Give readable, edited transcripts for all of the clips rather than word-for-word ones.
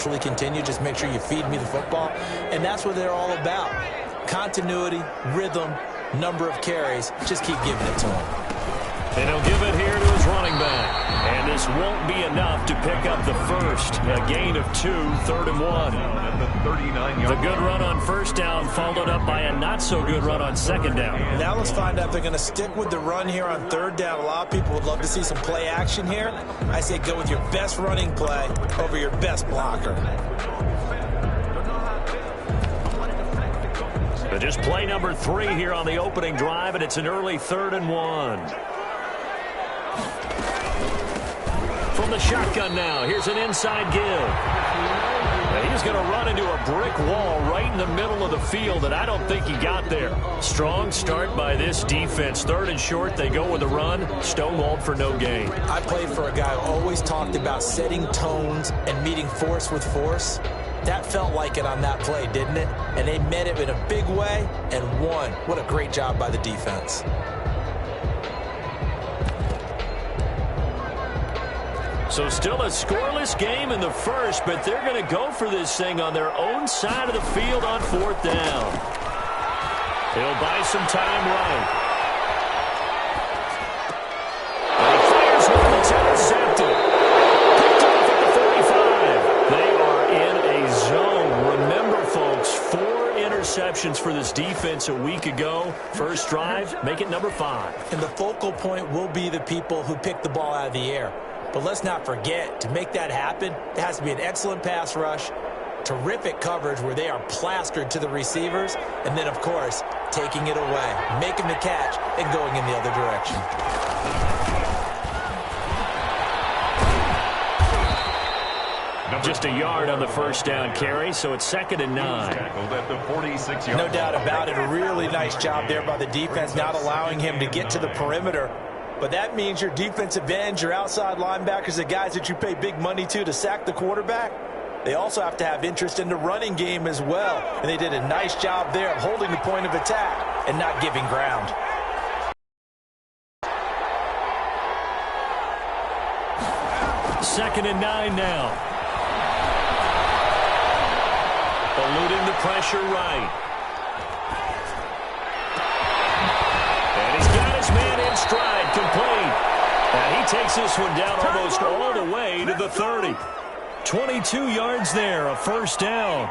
naturally continue. Just make sure you feed me the football. And that's what they're all about. Continuity, rhythm, number of carries. Just keep giving it to him. And he'll give it here to his running back. And this won't be enough to pick up the first. A gain of 2, 3rd and 1. The good run on first down followed up by a not-so-good run on second down. Now let's find out if they're going to stick with the run here on 3rd down. A lot of people would love to see some play action here. I say go with your best running play over your best blocker. But just play number 3 here on the opening drive, and it's an early 3rd and 1. From the shotgun now, here's an inside give. And he's going to run into a brick wall right in the middle of the field, and I don't think he got there. Strong start by this defense. 3rd and short, they go with a run. Stonewalled for no gain. I played for a guy who always talked about setting tones and meeting force with force. That felt like it on that play, didn't it? And they met it in a big way and won. What a great job by the defense. So still a scoreless game in the first, but they're going to go for this thing on their own side of the field on 4th down. He'll buy some time right. And he fires one that's intercepted. Picked off at the 45. They are in a zone. Remember, folks, 4 interceptions for this defense a week ago. First drive, make it number 5. And the focal point will be the people who pick the ball out of the air. But let's not forget, to make that happen, there has to be an excellent pass rush, terrific coverage where they are plastered to the receivers, and then, of course, taking it away, making the catch, and going in the other direction. Just a yard on the first down carry, so it's 2nd and 9. No doubt about it. A really nice job there by the defense, not allowing him to get to the perimeter. But that means your defensive ends, your outside linebackers, the guys that you pay big money to sack the quarterback, they also have to have interest in the running game as well. And they did a nice job there of holding the point of attack and not giving ground. Second and 9 now. Eluding the pressure right. And he's got his man in stride, complete. And he takes this one down almost all the way to the 30. 22 yards there, a first down.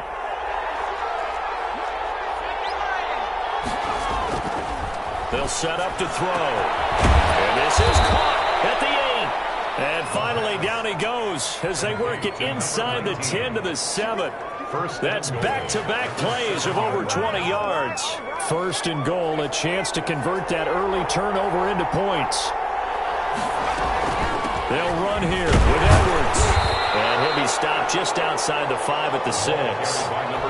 They'll set up to throw. And this is caught at the 8. And finally down he goes as they work it inside the 10 to the 7. That's back-to-back plays of over 20 yards. 1st and goal, a chance to convert that early turnover into points. They'll run here with Edwards. And he'll be stopped just outside the 5 at the 6.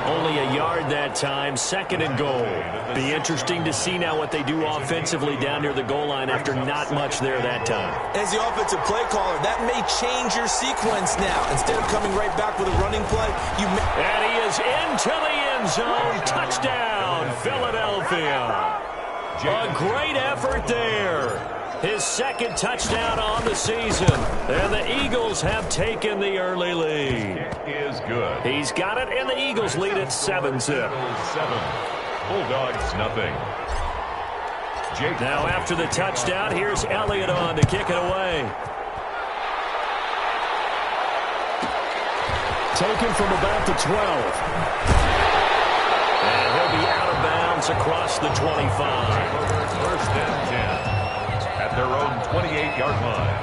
Only a yard that time, 2nd and goal. Be interesting to see now what they do offensively down near the goal line after not much there that time. As the offensive play caller, that may change your sequence now. Instead of coming right back with a running play, you may... And he is into the end zone. Touchdown, Philadelphia. A great effort there. His 2nd touchdown on the season. And the Eagles have taken the early lead. Is good. He's got it, and the Eagles lead at 7-zip. 7. Bulldogs nothing. Now after the touchdown, here's Elliott on to kick it away. Taken from about the 12. And he'll be out of bounds across the 25. First and 10. At their own 28-yard line.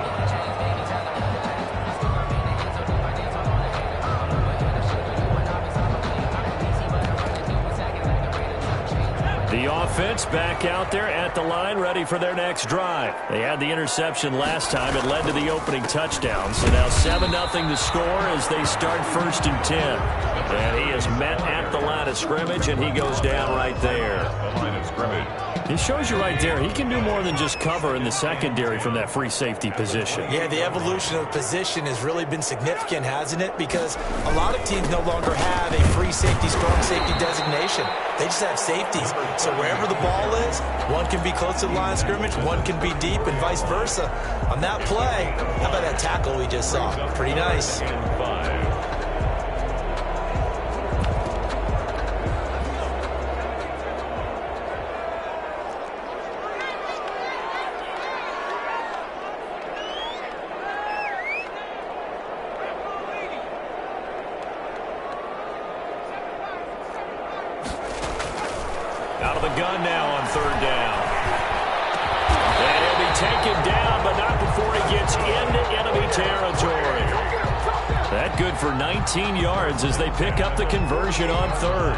The offense back out there at the line, ready for their next drive. They had the interception last time. It led to the opening touchdown. So now 7-0 to score as they start 1st and 10. And he is met at the line of scrimmage, and he goes down right there. The line of scrimmage. He shows you right there, he can do more than just cover in the secondary from that free safety position. Yeah, the evolution of position has really been significant, hasn't it? Because a lot of teams no longer have a free safety, strong safety designation. They just have safeties. So wherever the ball is, one can be close to the line of scrimmage, one can be deep, and vice versa. On that play, how about that tackle we just saw? Pretty nice. Out of the gun now on third down. And he'll be taken down, but not before he gets into enemy territory. That good for 19 yards as they pick up the conversion on third.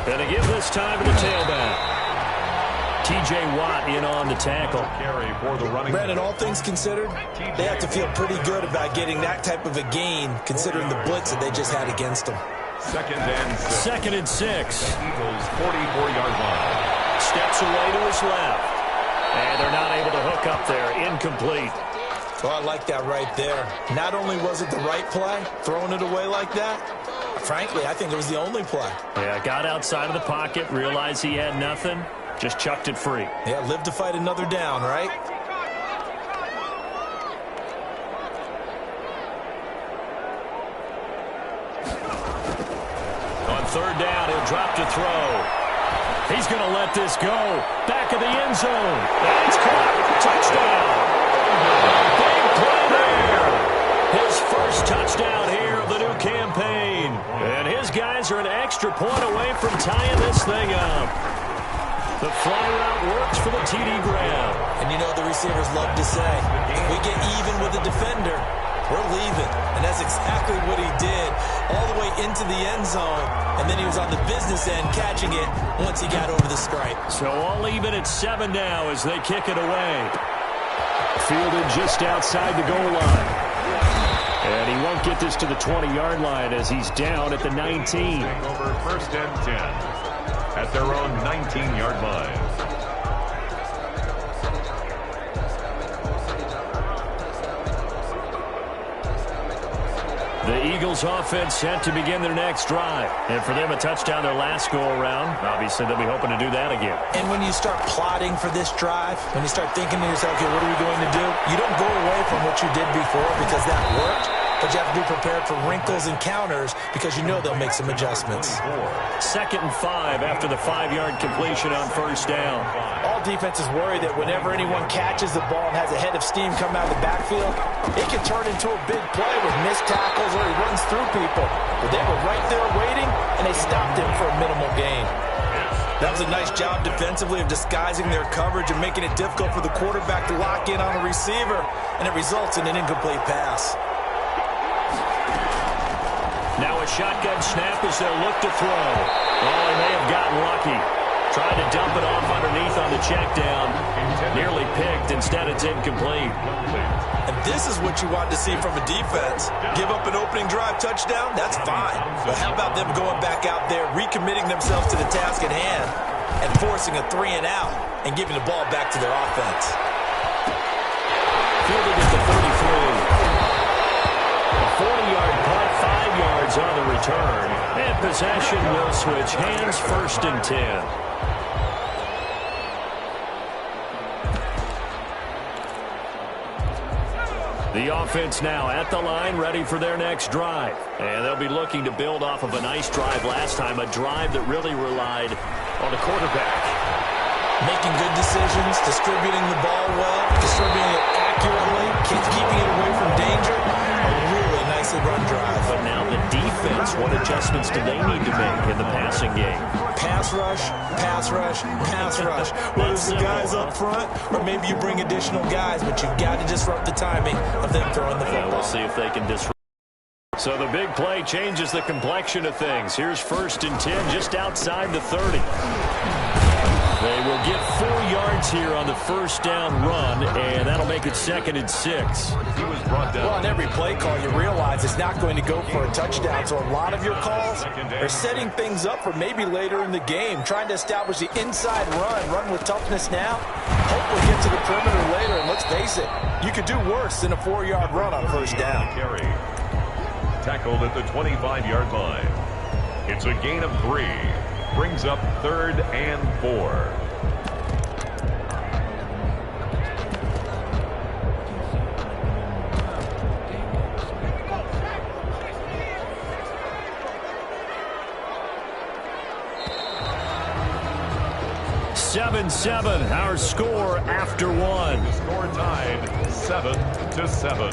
And to give this time to the tailback. T.J. Watt in on the tackle. Brandon, all things considered, they have to feel pretty good about getting that type of a gain, considering the blitz that they just had against them. Second and six. Eagles 44-yard line. Steps away to his left. And they're not able to hook up there. Incomplete. Oh, I like that right there. Not only was it the right play, throwing it away like that, frankly, I think it was the only play. Yeah, got outside of the pocket, realized he had nothing. Just chucked it free. Yeah, live to fight another down, right? On third down, he'll drop to throw. He's going to let this go. Back of the end zone. And it's caught. Touchdown. Big play there. His first touchdown here of the new campaign. And his guys are an extra point away from tying this thing up. The fly route works for the TD grab. And you know the receivers love to say, if we get even with the defender, we're leaving. And that's exactly what he did, all the way into the end zone. And then he was on the business end catching it once he got over the stripe. So all even at 7 now as they kick it away. Fielded just outside the goal line. And he won't get this to the 20-yard line as he's down at the 19. Over first and 10. At their own 19-yard line. The Eagles offense set to begin their next drive. And for them, a touchdown their last go-around. Obviously, they'll be hoping to do that again. And when you start plotting for this drive, when you start thinking to yourself, okay, what are we going to do? You don't go away from what you did before because that worked. But you have to be prepared for wrinkles and counters because you know they'll make some adjustments. 2nd and 5 after the 5-yard completion on first down. All defenses worry that whenever anyone catches the ball and has a head of steam come out of the backfield, it can turn into a big play with missed tackles or he runs through people. But they were right there waiting, and they stopped him for a minimal gain. That was a nice job defensively of disguising their coverage and making it difficult for the quarterback to lock in on a receiver, and it results in an incomplete pass. Now a shotgun snap as they'll look to throw. Oh, he may have gotten lucky. Tried to dump it off underneath on the check down. Nearly picked. Instead, it's incomplete. And this is what you want to see from a defense. Give up an opening drive touchdown, that's fine. But how about them going back out there, recommitting themselves to the task at hand, and forcing a 3 and out, and giving the ball back to their offense. Fielded at the 33. A 40-yard punt, 5 yards on the return. And possession will switch hands, 1st and 10. The offense now at the line, ready for their next drive. And they'll be looking to build off of a nice drive last time, a drive that really relied on the quarterback. Making good decisions, distributing the ball well, distributing it accurately, keeping it away from danger. A really nicely run drive. But now the defense, what adjustments do they need to make in the passing game? Pass rush, pass rush, pass rush. Whether it's the guys up front or maybe you bring additional guys, but you've got to disrupt the timing of them throwing the football. We'll see if they can disrupt. So the big play changes the complexion of things. Here's 1st and 10 just outside the 30. They will get 4 yards here on the first down run, and that'll make it 2nd and 6. He was brought down. Well, on every play call, you realize it's not going to go for a touchdown. So a lot of your calls are setting things up for maybe later in the game, trying to establish the inside run with toughness now. Hopefully get to the perimeter later, and let's face it, you could do worse than a 4-yard run on first down. Carry. Tackled at the 25-yard line. It's a gain of 3. Brings up 3rd and 4. 7-7, our score after one. The score tied 7-7.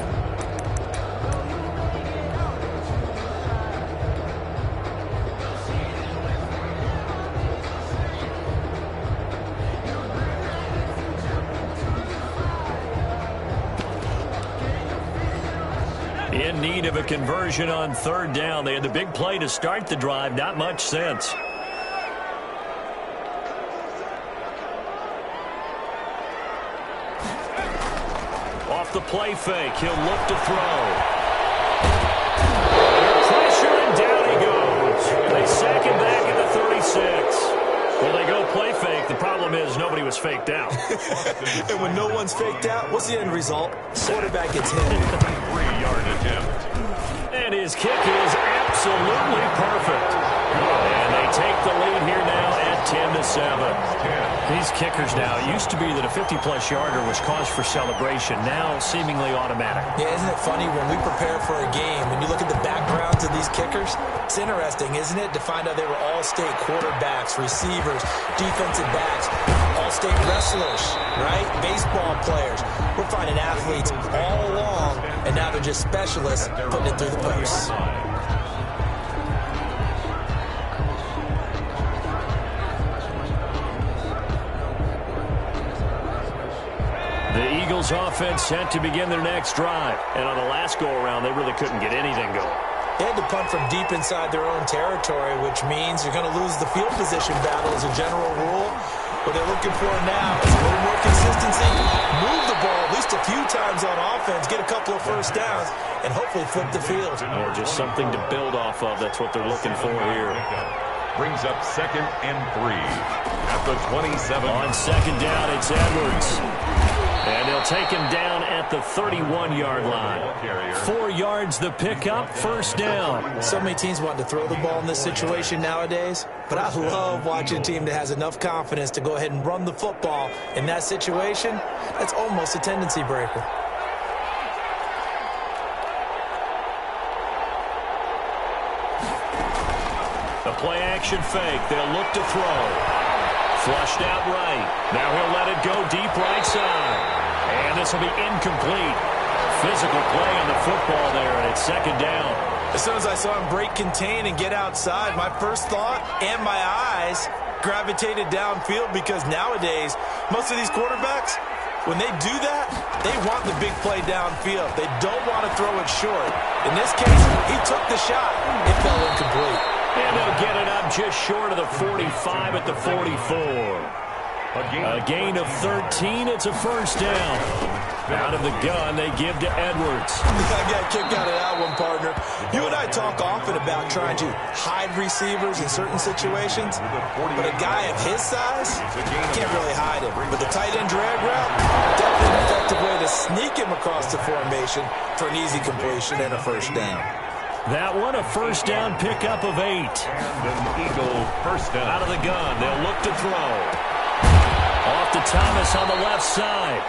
In need of a conversion on third down. They had the big play to start the drive. Not much sense. Off the play fake. He'll look to throw. Pressure, and down he goes. They sack him back at the 36. Well, they go play fake. The problem is nobody was faked out. And when no one's faked out, what's the end result? Quarterback gets hit. 3-yard attempt. And his kick is absolutely perfect. And they take the lead here now at 10-7. These kickers now, it used to be that a 50-plus yarder was cause for celebration. Now seemingly automatic. Yeah, isn't it funny when we prepare for a game, when you look at the backgrounds of these kickers, it's interesting, isn't it, to find out they were all-state quarterbacks, receivers, defensive backs, all-state wrestlers, right? Baseball players. We're finding athletes all along, and now they're just specialists putting it through the posts. The Eagles offense set to begin their next drive. And on the last go-around, they really couldn't get anything going. They had to punt from deep inside their own territory, which means you're going to lose the field position battle as a general rule. What they're looking for now is a little more consistency, move the ball at least a few times on offense, get a couple of first downs, and hopefully flip the field. Or just something to build off of. That's what they're looking for here. Brings up 2nd and 3 at the 27. On second down, it's Edwards. And they'll take him down at the 31-yard line. 4 yards the pickup, first down. So many teams want to throw the ball in this situation nowadays, but I love watching a team that has enough confidence to go ahead and run the football in that situation. That's almost a tendency breaker. The play-action fake. They'll look to throw. Flushed out right. Now he'll let it go deep right side. And this will be incomplete. Physical play on the football there, and it's second down. As soon as I saw him break contain and get outside, my first thought and my eyes gravitated downfield, because nowadays, most of these quarterbacks, when they do that, they want the big play downfield. They don't want to throw it short. In this case, he took the shot. It fell incomplete. And they'll get it up just short of the 45 at the 44. A gain of 13. It's a first down. Out of the gun, they give to Edwards. I got kicked out of that one, partner. You and I talk often about trying to hide receivers in certain situations, but a guy of his size, you can't really hide him. But the tight end drag route, definitely an effective way to sneak him across the formation for an easy completion and a first down. That one, a first down pickup of 8. And an Eagle first down. Out of the gun, they'll look to throw. Off to Thomas on the left side.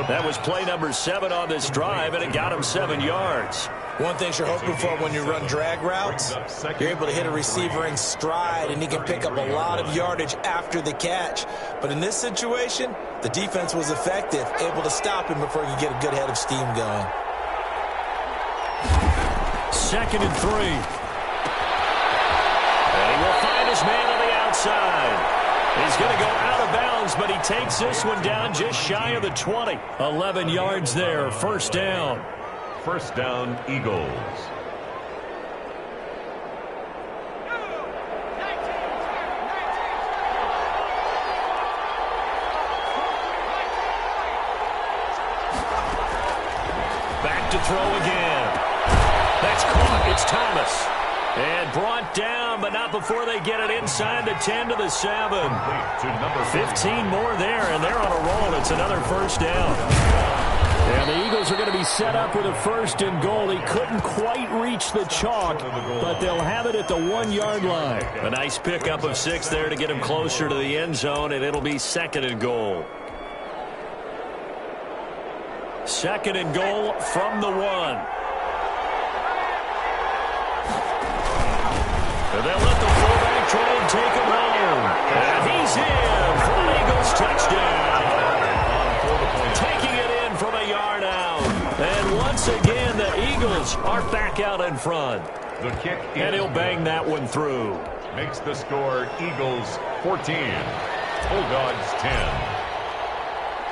That was play number 7 on this drive, and it got him 7 yards. One thing you're hoping for when you run drag routes, you're able to hit a receiver in stride, and he can pick up a lot of yardage after the catch. But in this situation, the defense was effective, able to stop him before he could get a good head of steam going. 2nd and 3. And he will find his man on the outside. He's going to go out of bounds, but he takes this one down just shy of the 20. 11 yards there, first down. First down, Eagles. Back to throw again. That's caught. It's Thomas. And brought down, but not before they get it inside the 10 to the 7. 15 more there, and they're on a roll. It's another first down. And the Eagles are going to be set up with a 1st and goal. He couldn't quite reach the chalk, but they'll have it at the 1-yard line. A nice pickup of 6 there to get him closer to the end zone, and it'll be 2nd and goal. 2nd and goal from the 1. And they'll let the fullback try and take him home. And he's in Eagles are back out in front. The kick and he'll bang that one through. Makes the score Eagles 14, Bulldogs 10.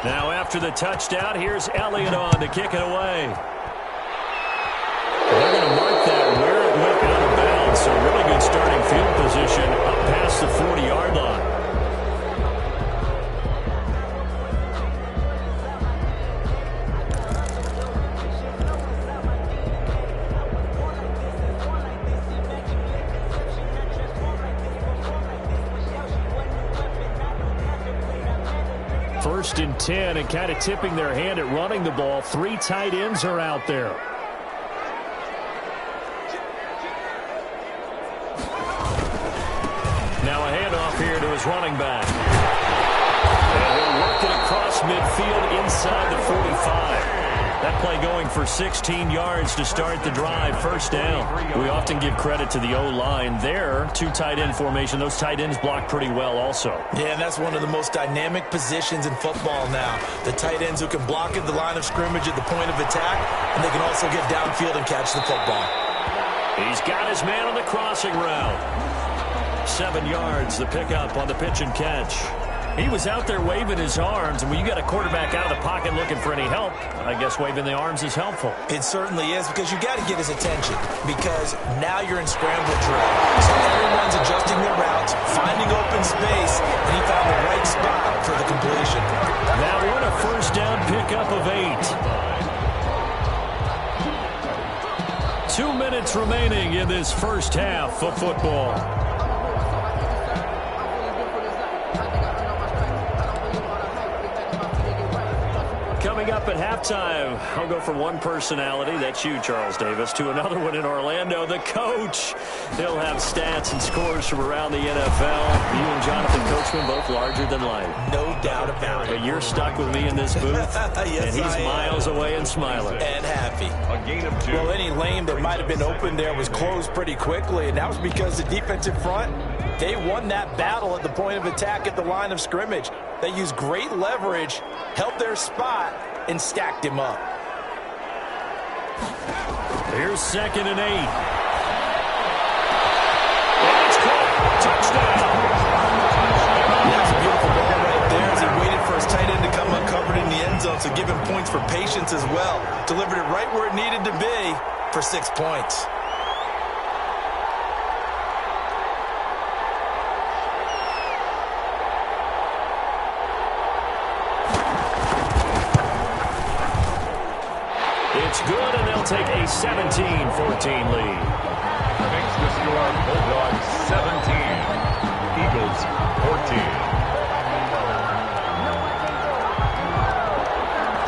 Now after the touchdown, here's Elliott on to kick it away. They're going to mark that where it went out of bounds. So really good starting field position up past the 40-yard line. First and 10, and kind of tipping their hand at running the ball. 3 tight ends are out there. Now a handoff here to his running back. And he'll work it across midfield inside the 45. That play going for 16 yards to start the drive. First down. We often give credit to the O-line there. 2 tight end formation. Those tight ends block pretty well also. Yeah, and that's one of the most dynamic positions in football now. The tight ends who can block at the line of scrimmage at the point of attack, and they can also get downfield and catch the football. He's got his man on the crossing route. 7 yards, the pickup on the pitch and catch. He was out there waving his arms, and when you got a quarterback out of the pocket looking for any help, I guess waving the arms is helpful. It certainly is, because you got to get his attention, because now you're in scramble drill. So everyone's adjusting their routes, finding open space, and he found the right spot for the completion. That one a first down pickup of 8. 2 minutes remaining in this first half of football. Coming up at halftime, I'll go from one personality, that's you, Charles Davis, to another one in Orlando, the coach. He'll have stats and scores from around the NFL. You and Jonathan Coachman both larger than life. No doubt about it. But you're stuck with me in this booth, yes, and he's miles away and smiling. And happy. A gain of 2. Well, any lane that might have been open there was closed pretty quickly, and that was because the defensive front, they won that battle at the point of attack at the line of scrimmage. They used great leverage, held their spot, and stacked him up. Here's 2nd and 8. And it's caught. Touchdown. That's a beautiful ball right there as he waited for his tight end to come uncovered in the end zone, so give him points for patience as well. Delivered it right where it needed to be for 6 points. It's good, and they'll take a 17-14 lead. Makes the score Bulldogs 17, Eagles 14.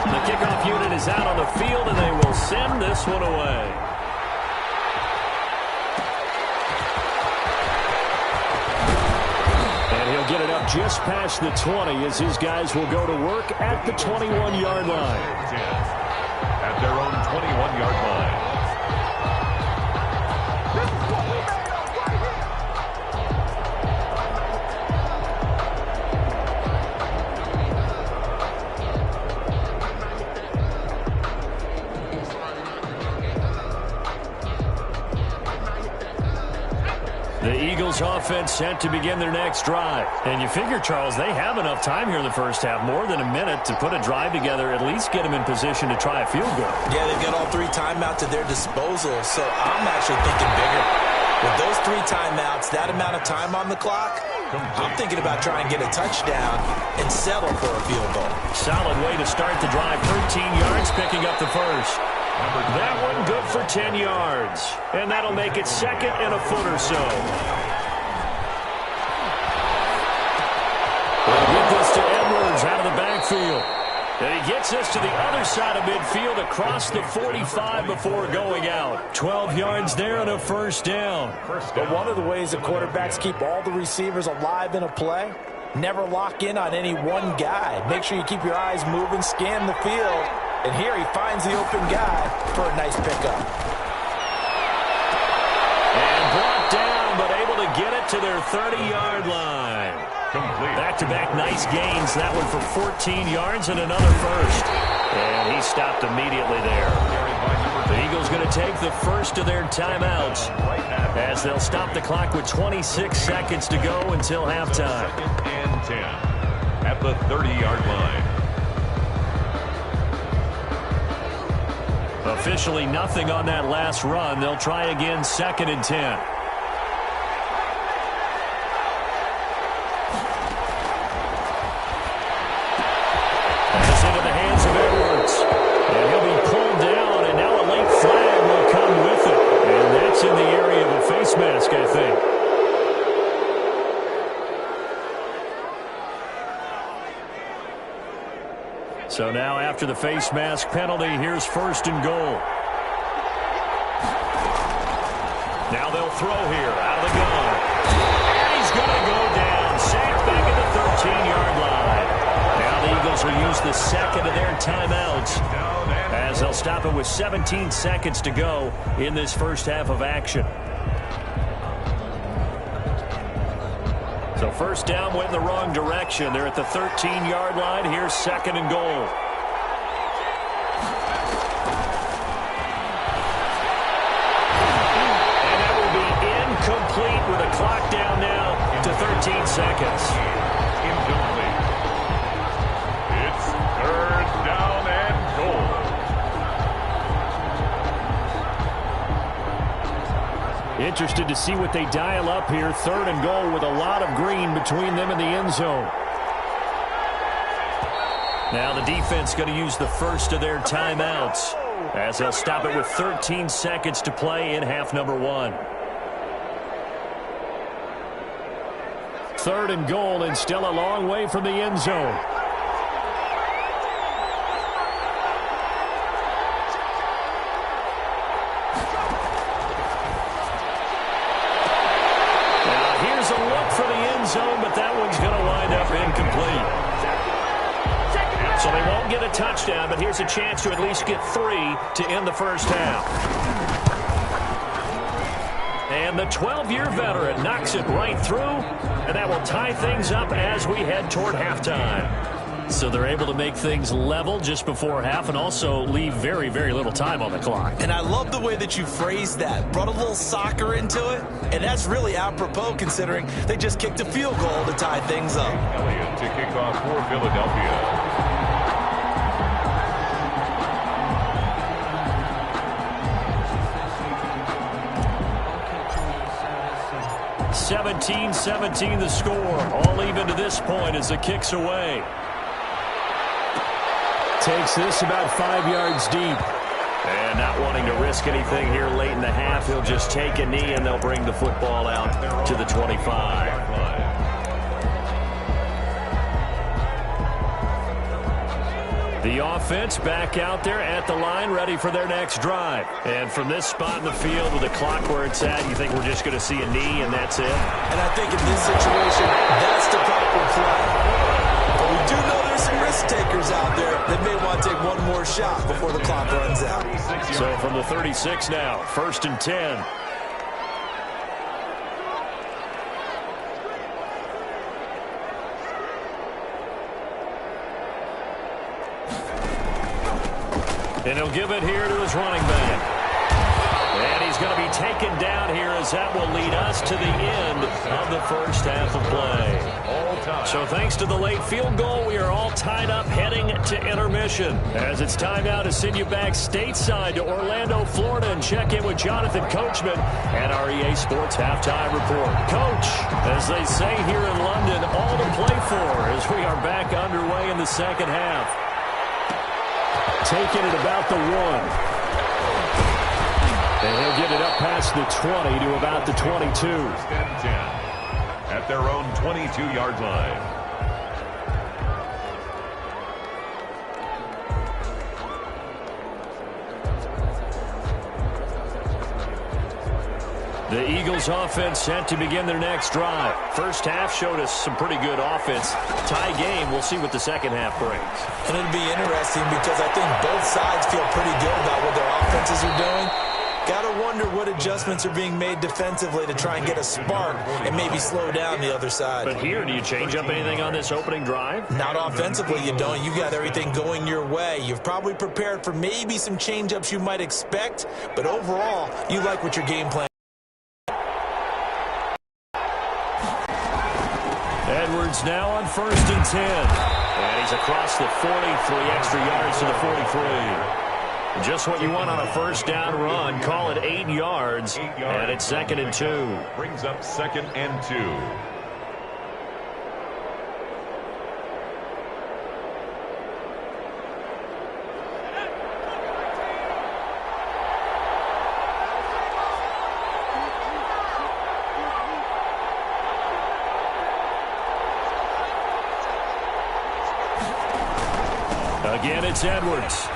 The kickoff unit is out on the field, and they will send this one away. And he'll get it up just past the 20 as his guys will go to work at the 21-yard line. At their own 21-yard line. The Eagles offense set to begin their next drive. And you figure, Charles, they have enough time here in the first half, more than a minute, to put a drive together, at least get them in position to try a field goal. Yeah, they've got all 3 timeouts at their disposal, so I'm actually thinking bigger. With those 3 timeouts, that amount of time on the clock, I'm thinking about trying to get a touchdown and settle for a field goal. Solid way to start the drive. 13 yards, picking up the first. That one good for 10 yards. And that'll make it 2nd and a foot or so. We'll get this to Edwards out of the backfield. And he gets us to the other side of midfield across the 45 before going out. 12 yards there and a first down. But one of the ways the quarterbacks keep all the receivers alive in a play, never lock in on any one guy. Make sure you keep your eyes moving, scan the field. And here he finds the open guy for a nice pickup. And brought down, but able to get it to their 30-yard line. Complete. Back-to-back nice gains. That one for 14 yards and another first. And he stopped immediately there. The Eagles going to take the first of their timeouts as they'll stop the clock with 26 seconds to go until halftime. 2nd and 10 at the 30-yard line. Officially nothing on that last run. They'll try again 2nd and 10. Pass into the hands of Edwards. And he'll be pulled down, and now a late flag will come with it. And that's in the area of a face mask, I think. So now after the face mask penalty, here's 1st and goal. Now they'll throw here out of the gun. And he's going to go down. Sacked back at the 13-yard line. Now the Eagles will use the second of their timeouts as they'll stop it with 17 seconds to go in this first half of action. So first down went in the wrong direction. They're at the 13-yard line. Here's 2nd and goal. And that will be incomplete with a clock down now to 13 seconds. Incomplete. It's 3rd down and goal. Interested to see what they dial up here. 3rd and goal with a lot of green between them and the end zone. Now the defense going to use the first of their timeouts as they'll stop it with 13 seconds to play in half number 1. 3rd and goal and still a long way from the end zone. Zone, but that one's going to wind up incomplete. So they won't get a touchdown, but here's a chance to at least get 3 to end the first half. And the 12-year veteran knocks it right through, and that will tie things up as we head toward halftime. So they're able to make things level just before half and also leave very, very little time on the clock. And I love the way that you phrased that. Brought a little soccer into it, and that's really apropos considering they just kicked a field goal to tie things up. Elliott to kick off for Philadelphia. 17-17 the score. All even to this point as the kick's away. Takes this about 5 yards deep. And not wanting to risk anything here late in the half, he'll just take a knee and they'll bring the football out to the 25. The offense back out there at the line, ready for their next drive. And from this spot in the field with the clock where it's at, you think we're just going to see a knee and that's it? And I think in this situation, that's the proper play. But we do know there's some risk takers out there that may want to take one more shot before the clock runs out. So from the 36 now, 1st and 10. And he'll give it here to his running back. And he's going to be taken down here as that will lead us to the end of the first half of play. So thanks to the late field goal, we are all tied up heading to intermission. As it's time now to send you back stateside to Orlando, Florida, and check in with Jonathan Coachman at our EA Sports Halftime Report. Coach, as they say here in London, all to play for as we are back underway in the second half. Taking it about the 1. And he'll get it up past the 20 to about the 22. 10 at their own 22-yard line. The Eagles offense set to begin their next drive. First half showed us some pretty good offense. Tie game, we'll see what the second half brings. And it'll be interesting because I think both sides feel pretty good about what their offenses are doing. Got to wonder what adjustments are being made defensively to try and get a spark and maybe slow down the other side. But here, do you change up anything on this opening drive? Not offensively, you don't. You got everything going your way. You've probably prepared for maybe some change-ups you might expect, but overall, you like what your game plan. Edwards now on 1st and 10. And he's across the 40, 3 extra yards to the 43. Just what you want on a first down run. Call it 8 yards. And it's 2nd and 2. Brings up 2nd and 2. Again, it's Edwards.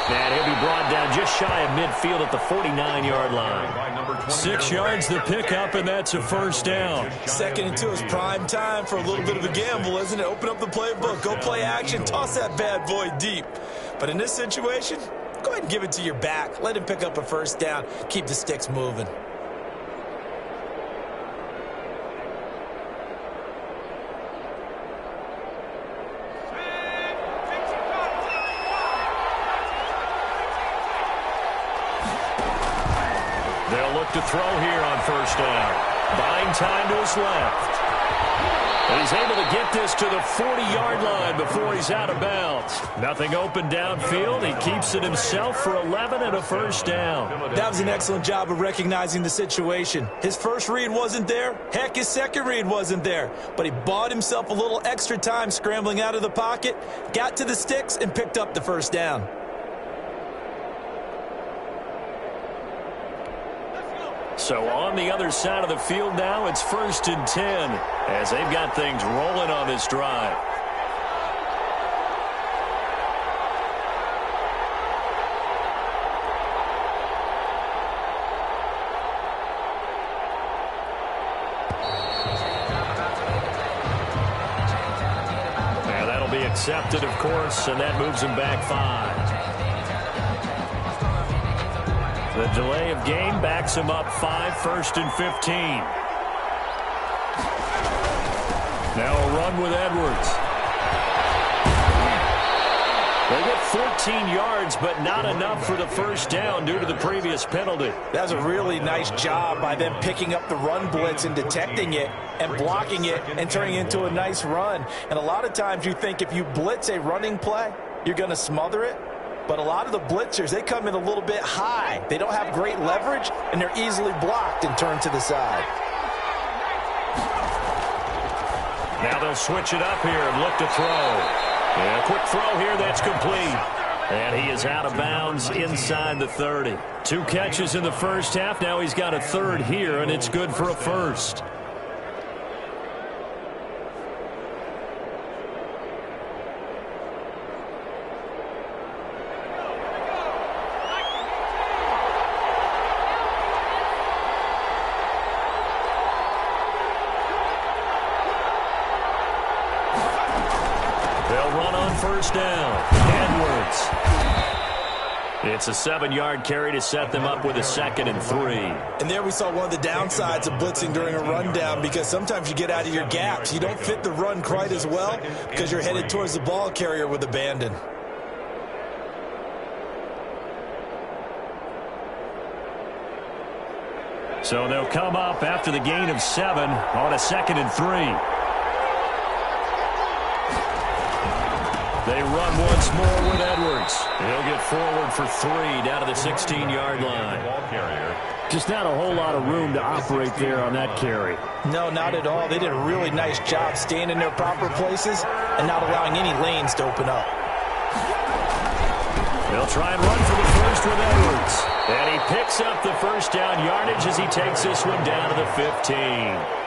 And he'll be brought down just shy of midfield at the 49-yard line. 6 yards the pickup, and that's a first down. 2nd and 2 is prime time for a little bit of a gamble, isn't it? Open up the playbook, go play action, toss that bad boy deep. But in this situation, go ahead and give it to your back. Let him pick up a first down. Keep the sticks moving. To throw here on first down. Buying time to his left. And he's able to get this to the 40-yard line before he's out of bounds. Nothing open downfield. He keeps it himself for 11 and a first down. That was an excellent job of recognizing the situation. His first read wasn't there. Heck, his second read wasn't there. But he bought himself a little extra time scrambling out of the pocket, got to the sticks, and picked up the first down. So on the other side of the field now, it's 1st and 10 as they've got things rolling on this drive. And that'll be accepted, of course, and that moves him back 5. The delay of game backs him up 5, 1st and 15. Now a run with Edwards. They get 14 yards, but not enough for the first down due to the previous penalty. That was a really nice job by them picking up the run blitz and detecting it and blocking it and turning it into a nice run. And a lot of times you think if you blitz a running play, you're going to smother it. But a lot of the blitzers, they come in a little bit high. They don't have great leverage, and they're easily blocked and turned to the side. Now they'll switch it up here and look to throw. And a quick throw here that's complete. And he is out of bounds inside the 30. 2 catches in the first half. Now he's got a third here, and it's good for a first. First down, Edwards. It's a 7-yard carry to set them up with a 2nd and 3. And there we saw one of the downsides of blitzing during a rundown, because sometimes you get out of your gaps. You don't fit the run quite as well because you're headed towards the ball carrier with abandon. So they'll come up after the gain of 7 on a 2nd and 3. They run once more with Edwards. He'll get forward for 3 down to the 16-yard line. Just not a whole lot of room to operate there on that carry. No, not at all. They did a really nice job staying in their proper places and not allowing any lanes to open up. They'll try and run for the first with Edwards. And he picks up the first down yardage as he takes this one down to the 15.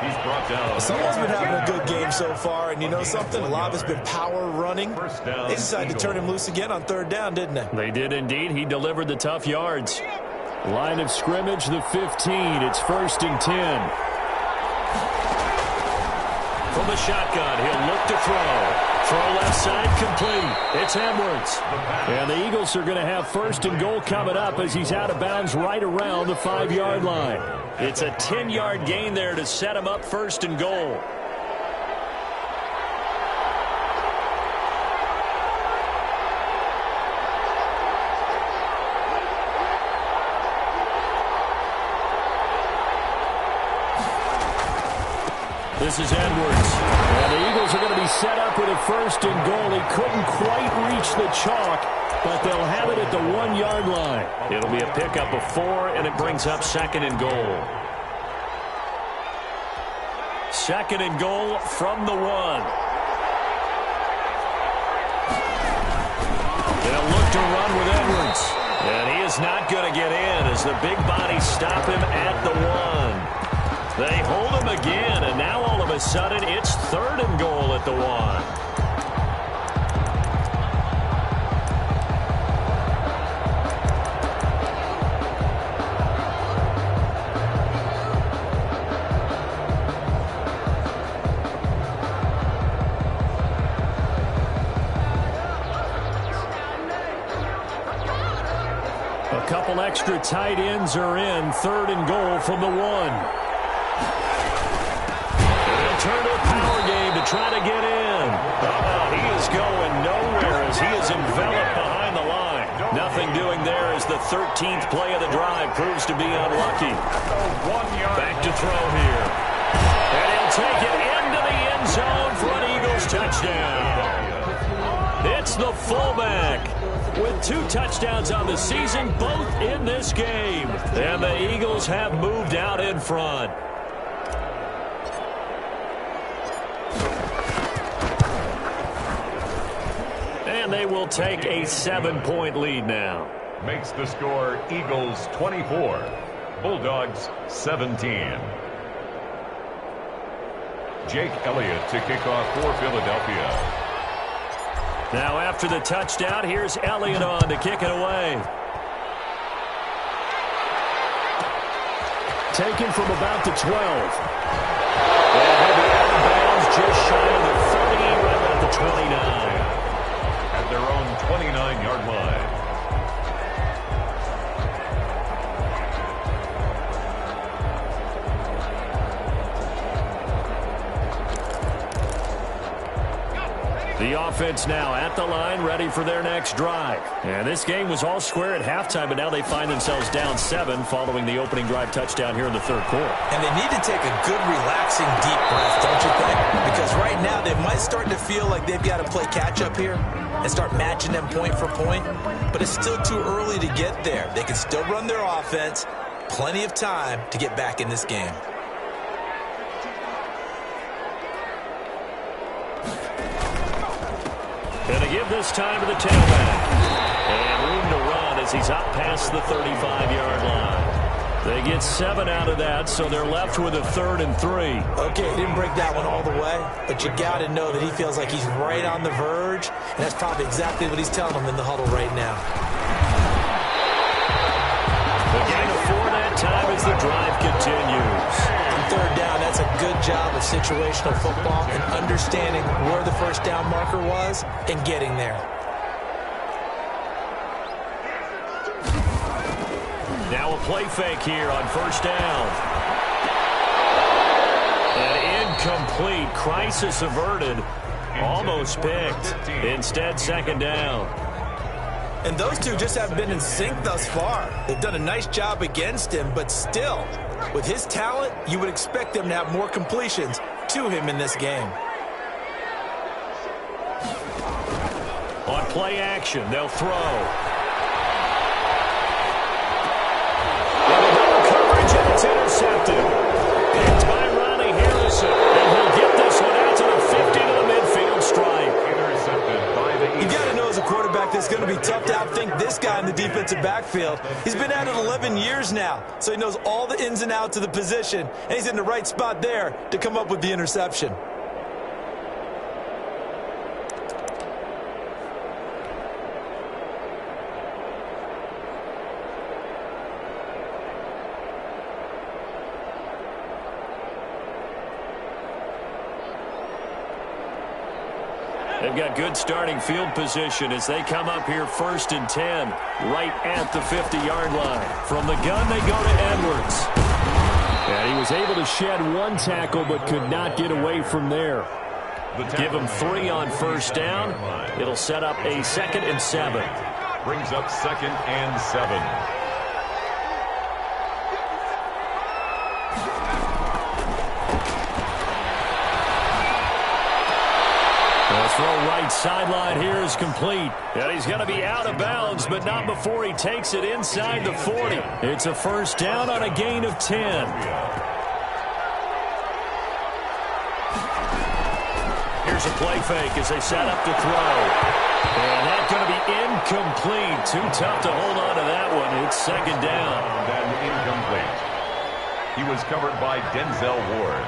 He's brought down. Someone's been having a good game so far, and you know something? A lot of it's been power running. They decided to turn him loose again on 3rd down, didn't they? They did indeed. He delivered the tough yards. Line of scrimmage, the 15. It's 1st and 10. From the shotgun, he'll look to throw. Throw left side complete. It's Edwards. And the Eagles are going to have first and goal coming up as he's out of bounds right around the 5-yard line. It's a 10-yard gain there to set him up first and goal. This is Edwards. And the Eagles are going to be set up with a first and goal. He couldn't quite reach the chalk, but they'll have it at the 1-yard line. It'll be a pickup of 4, and it brings up second and goal. Second and goal from the 1. They'll look to run with Edwards. And he is not going to get in as the big bodies stop him at the 1. They hold him again, and now all of a sudden it's third and goal at the 1. A couple extra tight ends are in. Third and goal from the 1. Turn to a power game to try to get in. He is going nowhere as he is enveloped behind the line. Nothing doing there as the 13th play of the drive proves to be unlucky. Back to throw here. And he'll take it into the end zone for an Eagles touchdown. It's the fullback with 2 touchdowns on the season, both in this game. And the Eagles have moved out in front. And they will take a 7-point lead now. Makes the score Eagles 24, Bulldogs 17. Jake Elliott to kick off for Philadelphia. Now after the touchdown, here's Elliott on to kick it away. Taken from about the 12. And he'll be out of bounds just shy of the 30, right at the 29. Their own 29-yard line. The offense now at the line, ready for their next drive. And this game was all square at halftime, but now they find themselves down 7 following the opening drive touchdown here in the third quarter. And they need to take a good, relaxing, deep breath, don't you think? Because right now they might start to feel like they've got to play catch-up here and start matching them point for point. But it's still too early to get there. They can still run their offense. Plenty of time to get back in this game. Going to give this time to the tailback. And room to run as he's up past the 35-yard line. They get 7 out of that, so they're left with a 3rd and 3. Okay, he didn't break that one all the way, but you got to know that he feels like he's right on the verge, and that's probably exactly what he's telling them in the huddle right now. The gain of 4 that time as the drive continues. On third down, that's a good job of situational football and understanding where the first down marker was and getting there. Now a play fake here on first down. And incomplete. Crisis averted. Almost picked. Instead, second down. And those two just haven't been in sync thus far. They've done a nice job against him, but still, with his talent, you would expect them to have more completions to him in this game. On play action, they'll throw. Coverage, and it's intercepted. Picked by Ronnie Harrison. And he'll get this one out to the 50 to the midfield stripe. Intercepted by the Eagles. You got to know as a quarterback that's going to be tough to outthink this guy in the defensive backfield. He's been at it 11 years now, so he knows all the ins and outs of the position, and he's in the right spot there to come up with the interception. They've got good starting field position as they come up here 1st and 10, right at the 50-yard line. From the gun, they go to Edwards. And he was able to shed one tackle but could not get away from there. Give him 3 on 1st down. It'll set up a 2nd and 7. Brings up 2nd and 7. Throw right sideline here is complete. And he's going to be out of bounds, but not before he takes it inside the 40. It's a 1st down on a gain of 10. Here's a play fake as they set up to throw. And that's going to be incomplete. Too tough to hold on to that one. It's 2nd down. And incomplete. He was covered by Denzel Ward.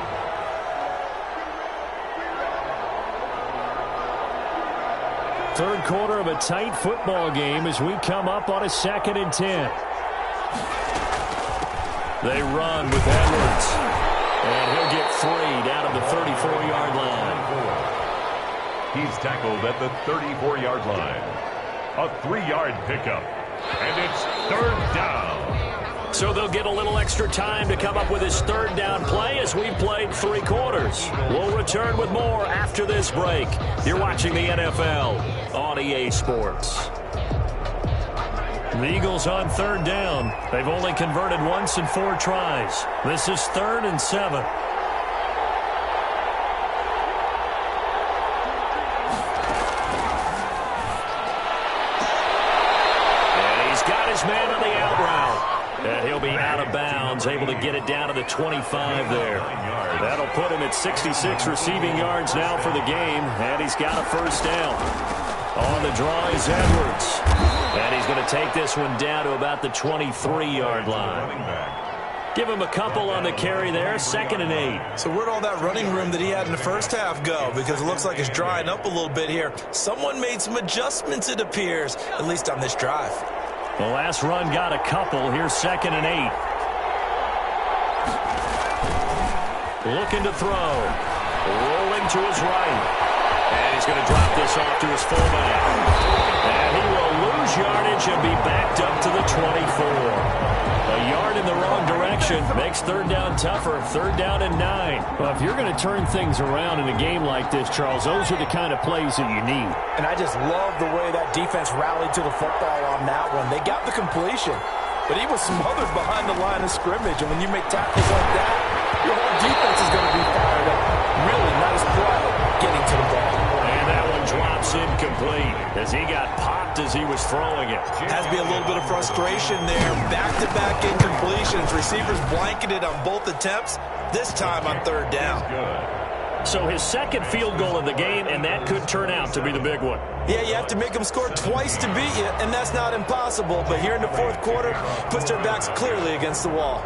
Third quarter of a tight football game as we come up on a 2nd and 10. They run with Edwards. And he'll get 3 down at the 34-yard line. He's tackled at the 34-yard line. A 3-yard pickup. And it's 3rd down. So they'll get a little extra time to come up with his 3rd down play as we played 3 quarters. We'll return with more after this break. You're watching the NFL on EA Sports. The Eagles on 3rd down. They've only converted once in 4 tries. This is 3rd and 7. And he's got his man on the out route. And he'll be out of bounds, able to get it down to the 25 there. That'll put him at 66 receiving yards now for the game, and he's got a 1st down. On the draw is Edwards. And he's going to take this one down to about the 23-yard line. Give him a couple on the carry there, 2nd and 8. So where'd all that running room that he had in the first half go? Because it looks like it's drying up a little bit here. Someone made some adjustments, it appears, at least on this drive. The last run got a couple. Here's 2nd and 8. Looking to throw. Rolling to his right. And he's going to drop this off to his fullback. And he will lose yardage and be backed up to the 24. A yard in the wrong direction makes 3rd down tougher. 3rd down and 9. Well, if you're going to turn things around in a game like this, Charles, those are the kind of plays that you need. And I just love the way that defense rallied to the football on that one. They got the completion, but he was smothered behind the line of scrimmage. And when you make tackles like that, your whole defense is going to be fired up. Really nice play getting to the ball. And that one drops incomplete as he got popped as he was throwing it. Has to be a little bit of frustration there. Back-to-back incompletions. Receivers blanketed on both attempts, this time on 3rd down. So his 2nd field goal of the game, and that could turn out to be the big one. Yeah, you have to make them score twice to beat you, and that's not impossible. But here in the 4th quarter, puts their backs clearly against the wall.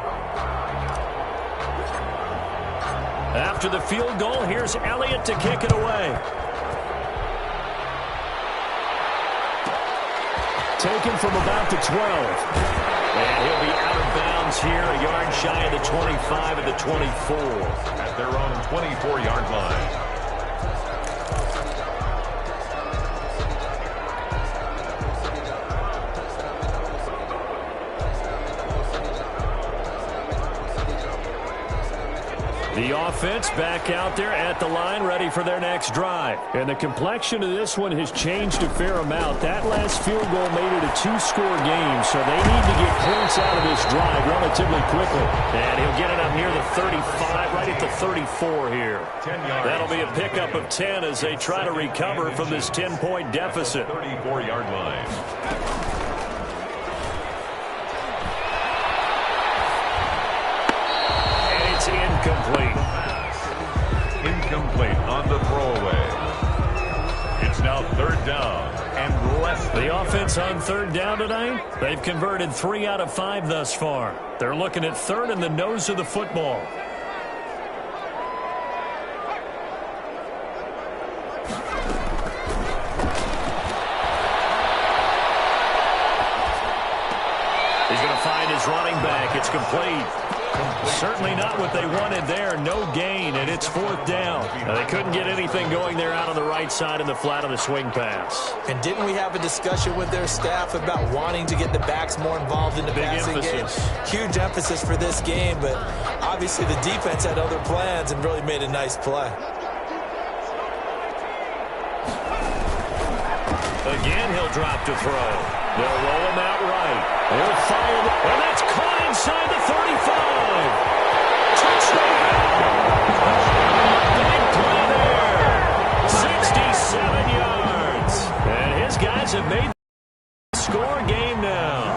After the field goal, here's Elliott to kick it away. Taken from about the 12. And he'll be out of bounds here, a yard shy of the 25 and the 24. At their own 24-yard line. The offense back out there at the line, ready for their next drive. And the complexion of this one has changed a fair amount. That last field goal made it a 2-score game, so they need to get points out of this drive relatively quickly. And he'll get it up near the 35, right at the 34 here. That'll be a pickup of 10 as they try to recover from this 10-point deficit. 34-yard line. Incomplete. Incomplete on the throwaway. It's now 3rd down and less. The offense on 3rd down tonight, they've converted 3 out of 5 thus far. They're looking at 3rd in the nose of the football. He's going to find his running back. It's complete. Certainly not what they wanted there. No gain, and it's fourth down. Now, they couldn't get anything going there out on the right side in the flat on the swing pass. And didn't we have a discussion with their staff about wanting to get the backs more involved in the passing game? Huge emphasis for this game, but obviously the defense had other plans and really made a nice play. Again, he'll drop to throw. They'll roll him out right. He'll fire, and that's caught inside the 35. Touchdown! Big play there. 67 yards. And his guys have made the score game now.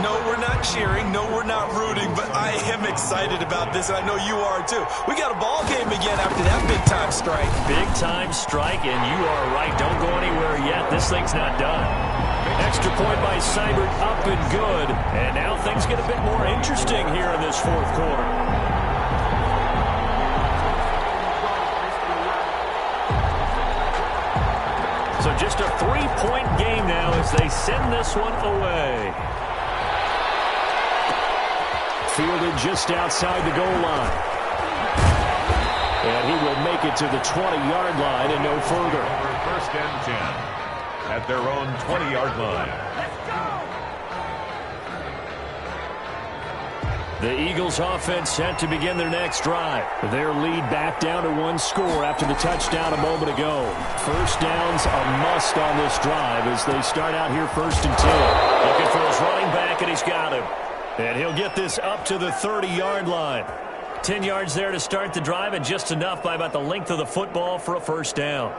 No, we're not cheering. No, we're not rooting, but I am excited about this, and I know you are too. We got a ball game again after that big-time strike. Big-time strike, and you are right. Don't go anywhere yet. This thing's not done. Extra point by Seibert, up and good. And now things get a bit more interesting here in this fourth quarter. So just a 3-point game now as they send this one away. Fielded just outside the goal line. And he will make it to the 20-yard line and no further. First and 10 at their own 20-yard line. The Eagles offense set to begin their next drive. Their lead back down to one score after the touchdown a moment ago. First down's a must on this drive as they start out here first and 10. Looking for his running back, and he's got him. And he'll get this up to the 30-yard line. 10 yards there to start the drive, and just enough by about the length of the football for a first down.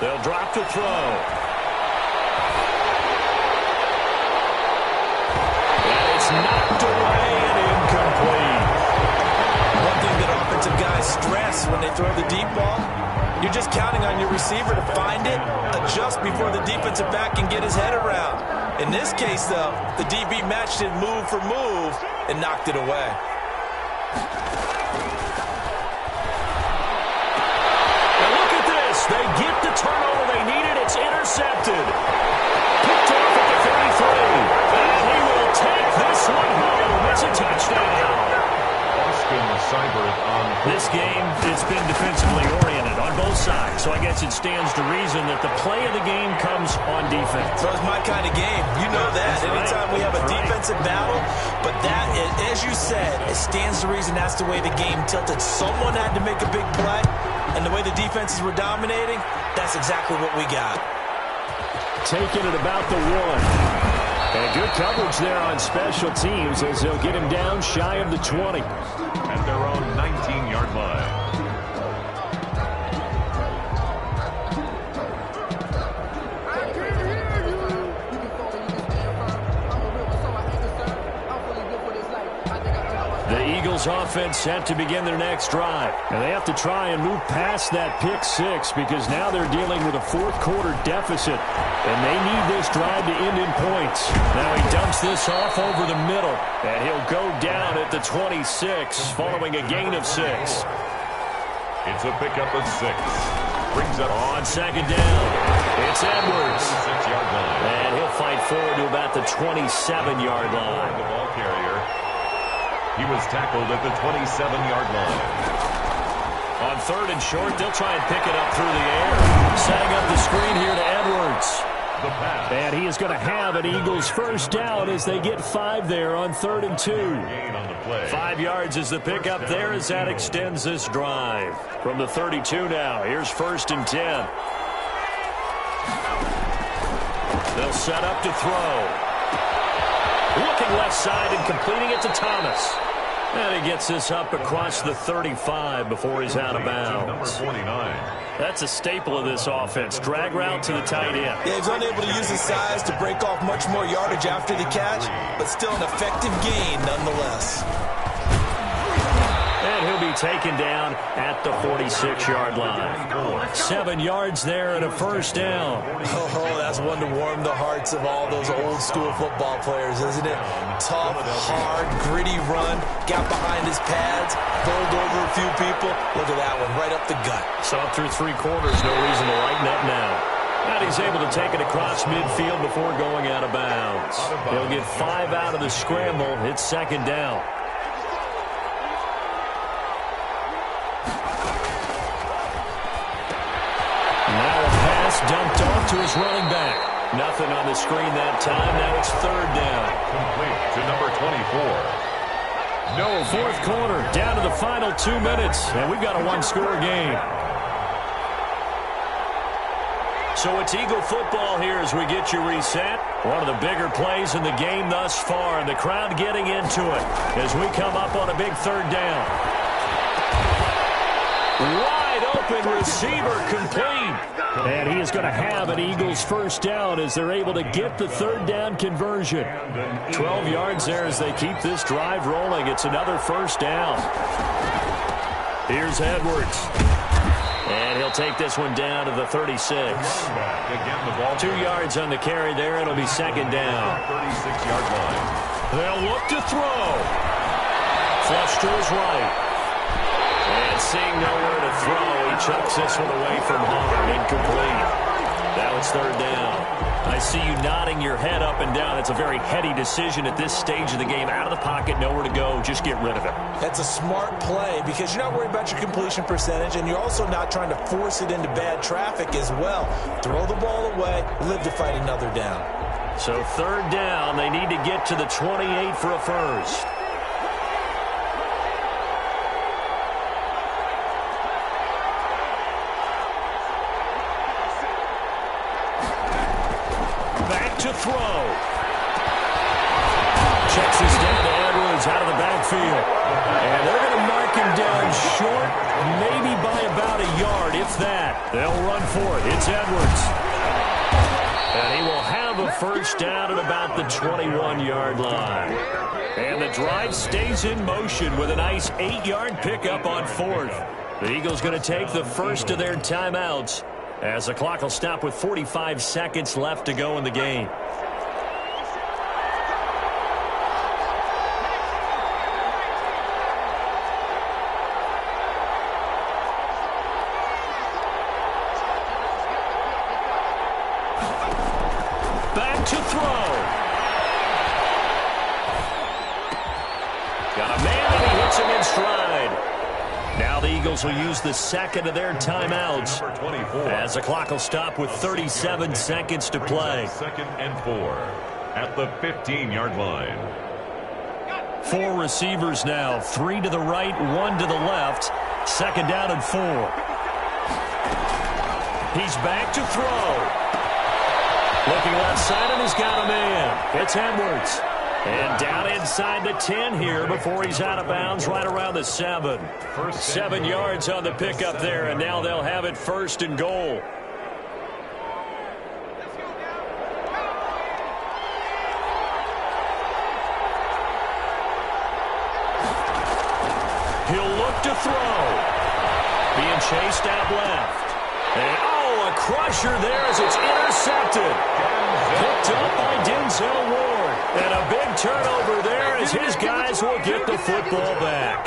They'll drop to throw. And it's knocked away and incomplete. One thing that offensive guys stress when they throw the deep ball, you're just counting on your receiver to find it, adjust before the defensive back can get his head around. In this case, though, the DB matched it move for move and knocked it away. Now look at this. They get the turnover they needed. It's intercepted. Picked off at the 33. And he will take this one home. It's a touchdown. This game, it's been defensively oriented on both sides, so I guess it stands to reason that the play of the game comes on defense. So it's my kind of game. You know that. Anytime we have a defensive battle, but that, as you said, it stands to reason that's the way the game tilted. Someone had to make a big play, and the way the defenses were dominating, that's exactly what we got. Taking it about the one. And good coverage there on special teams as they'll get him down shy of the 20. At their own 19-yard line. The Eagles offense set to begin their next drive. And they have to try and move past that pick six because now they're dealing with a fourth quarter deficit. And they need this drive to end in points. Now he dumps this off over the middle. And he'll go down at the 26 following a gain of 6. It's a pickup of 6. Brings up on second down. It's Edwards. 6-yard line. And he'll fight forward to about the 27-yard line. The ball carrier. He was tackled at the 27-yard line. On third and short, they'll try and pick it up through the air. Setting up the screen here to Edwards. The pass. And he is going to have an Eagles first down as they get 5 there on 3rd and 2. Gain on the play. 5 yards is the pickup there as that extends this drive. From the 32 now, here's 1st and 10. They'll set up to throw. Looking left side and completing it to Thomas. And he gets this up across the 35 before he's out of bounds. Number 49. That's a staple of this offense. Drag route to the tight end. Yeah, he's unable to use his size to break off much more yardage after the catch, but still an effective gain nonetheless. And he'll be taken down at the 46-yard line. 7 yards there and a first down. Oh, that's one to warm the hearts of all those old-school football players, isn't it? Tough, hard, gritty run, got behind his pads, bowled over a few people. Look at that one, right up the gut. So up through 3 quarters, no reason to lighten up now. And he's able to take it across midfield before going out of bounds. He'll get 5 out of the scramble. It's second down. Now a pass dumped off to his running back. Nothing on the screen that time. Now it's third down. Complete to number 24. No. Fourth quarter, down to the final 2 minutes, and we've got a one-score game. So it's Eagle football here as we get you reset. One of the bigger plays in the game thus far, and the crowd getting into it as we come up on a big third down. Wide open receiver complete. And he is going to have an Eagles first down as they're able to get the third down conversion. 12 yards there as they keep this drive rolling. It's another first down. Here's Edwards. And he'll take this one down to the 36. 2 yards on the carry there. It'll be second down. 36-yard line. They'll look to throw. Flush to his right. And seeing nowhere to throw, he chucks this one away from harm. Incomplete. Now it's third down. I see you nodding your head up and down. It's a very heady decision at this stage of the game. Out of the pocket, nowhere to go. Just get rid of it. That's a smart play because you're not worried about your completion percentage, and you're also not trying to force it into bad traffic as well. Throw the ball away, live to fight another down. So third down, they need to get to the 28 for a first. To throw. Checks this down to Edwards out of the backfield. And they're going to mark him down short, maybe by about a yard, if that. They'll run for it. It's Edwards. And he will have a first down at about the 21-yard line. And the drive stays in motion with a nice 8-yard pickup on fourth. The Eagles going to take the first of their timeouts, as the clock will stop with 45 seconds left to go in the game. Back to throw. Got a man and he hits him in stride. Now the Eagles will use the second of their timeouts as the clock will stop with 37 seconds to play. Second and 4 at the 15-yard line. 4 receivers now, 3 to the right, 1 to the left. Second down and 4. He's back to throw. Looking left side, and he's got a man. It's Edwards. And down inside the 10 here before he's out of bounds right around the 7. 7 yards on the pickup there, and now they'll have it first and goal. He'll look to throw. Being chased out left. And, a crusher there as it's intercepted. Picked up by Denzel Ward. And a big turnover there as his guys will get the football back.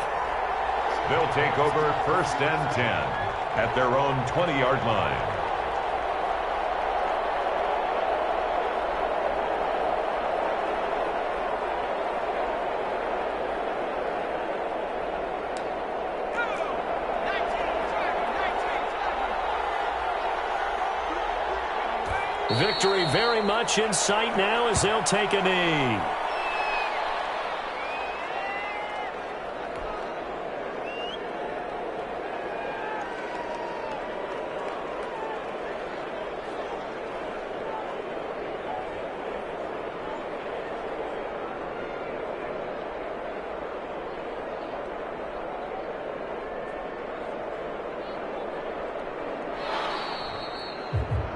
They'll take over first and 10 at their own 20-yard line. Victory very much in sight now as they'll take a knee.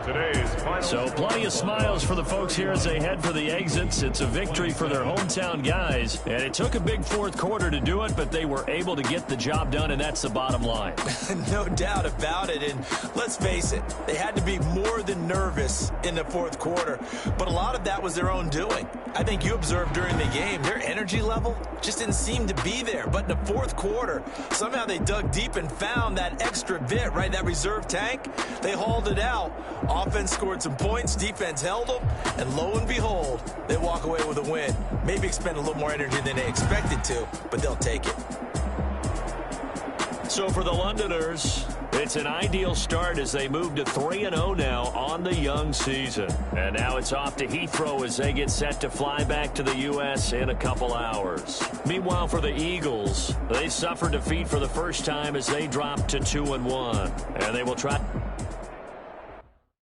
Today's final So plenty of smiles for the folks here as they head for the exits. It's a victory for their hometown guys. And it took a big fourth quarter to do it, but they were able to get the job done, and that's the bottom line. No doubt about it. And let's face it, they had to be more than nervous in the fourth quarter. But a lot of that was their own doing. I think you observed during the game, their energy level just didn't seem to be there. But in the fourth quarter, somehow they dug deep and found that extra bit, right, that reserve tank. They hauled it out. Offense scored some points, defense held them, and lo and behold, they walk away with a win. Maybe expend a little more energy than they expected to, but they'll take it. So for the Londoners, it's an ideal start as they move to 3-0 now on the young season. And now it's off to Heathrow as they get set to fly back to the U.S. in a couple hours. Meanwhile, for the Eagles, they suffered defeat for the first time as they dropped to 2-1. And they will try...